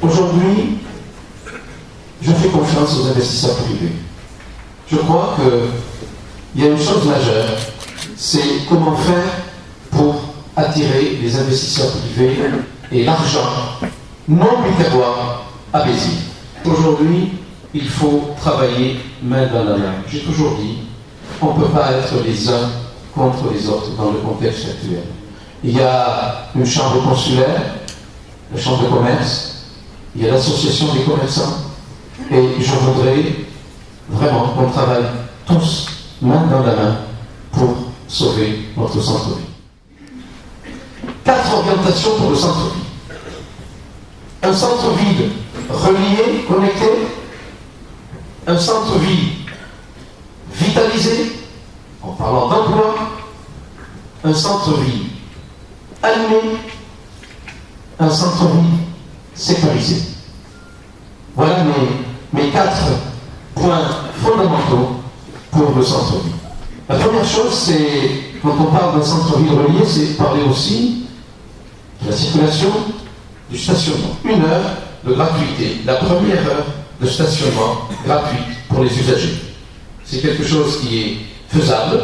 Aujourd'hui, je fais confiance aux investisseurs privés. Je crois qu'il y a une chose majeure, c'est comment faire pour attirer les investisseurs privés et l'argent non butéroire à Béziers. Aujourd'hui, il faut travailler main dans la main. J'ai toujours dit, on ne peut pas être les uns contre les autres dans le contexte actuel. Il y a une chambre consulaire, la chambre de commerce, il y a l'association des commerçants, et je voudrais vraiment qu'on travaille tous, main dans la main, pour sauver notre centre-ville. 4 orientations pour le centre-ville. Un centre-ville relié, connecté, un centre-ville vitalisé, en parlant d'emploi, un centre-ville animé, un centre-ville sécurisé. Voilà mes 4 points fondamentaux pour le centre-ville. La première chose, c'est, quand on parle d'un centre-ville relié, c'est parler aussi de la circulation, du stationnement. 1 heure de gratuité, la première heure de stationnement gratuite pour les usagers. C'est quelque chose qui est faisable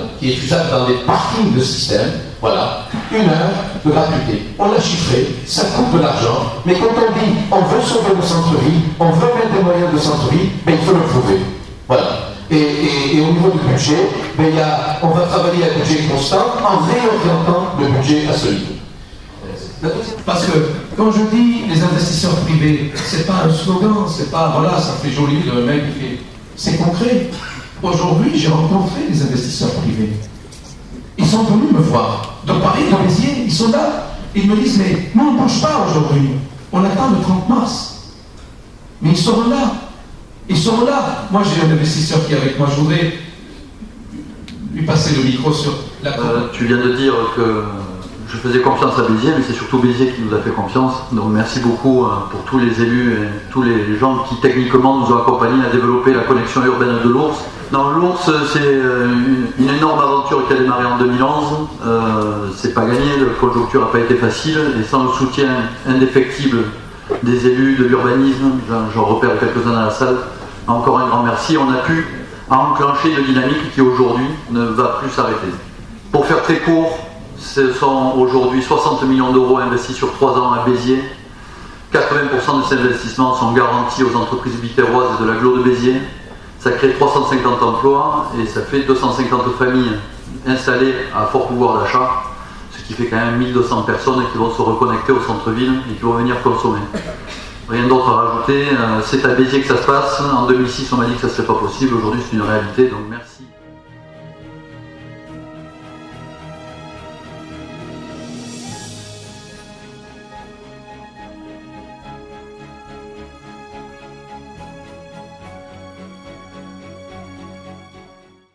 dans les parkings de système. Voilà, 1 heure de gratuité. On l'a chiffré, ça coûte de l'argent, mais quand on dit on veut sauver le centre-ville, on veut mettre des moyens de centre-ville, ben, il faut le prouver. Voilà. Et au niveau du budget, ben, on va travailler à budget constant en réorientant le budget à ce niveau. Parce que quand je dis les investisseurs privés, c'est pas un slogan, c'est pas voilà, ça fait joli le mec qui fait. C'est concret. Aujourd'hui, j'ai rencontré des investisseurs privés. Ils sont venus me voir. De Paris, de Béziers, ils sont là. Ils me disent, mais nous, on ne bouge pas aujourd'hui. On attend le 30 mars. Mais ils seront là. Ils seront là. Moi, j'ai un investisseur qui est avec moi. Je voudrais lui passer le micro sur la... Tu viens de dire que je faisais confiance à Béziers, mais c'est surtout Béziers qui nous a fait confiance. Donc merci beaucoup pour tous les élus et tous les gens qui techniquement nous ont accompagnés à développer la connexion urbaine de l'Ours. Non, l'Ours, c'est une énorme aventure qui a démarré en 2011. C'est pas gagné, la conjoncture n'a pas été facile, et sans le soutien indéfectible des élus, de l'urbanisme, j'en repère quelques-uns dans la salle, encore un grand merci. On a pu enclencher une dynamique qui aujourd'hui ne va plus s'arrêter. Pour faire très court, ce sont aujourd'hui 60 millions d'euros investis sur 3 ans à Béziers. 80% de ces investissements sont garantis aux entreprises bitéroises de l'agglo de Béziers. Ça crée 350 emplois et ça fait 250 familles installées à fort pouvoir d'achat, ce qui fait quand même 1200 personnes qui vont se reconnecter au centre-ville et qui vont venir consommer. Rien d'autre à rajouter, c'est à Béziers que ça se passe. En 2006, on m'a dit que ça ne serait pas possible. Aujourd'hui, c'est une réalité, donc merci.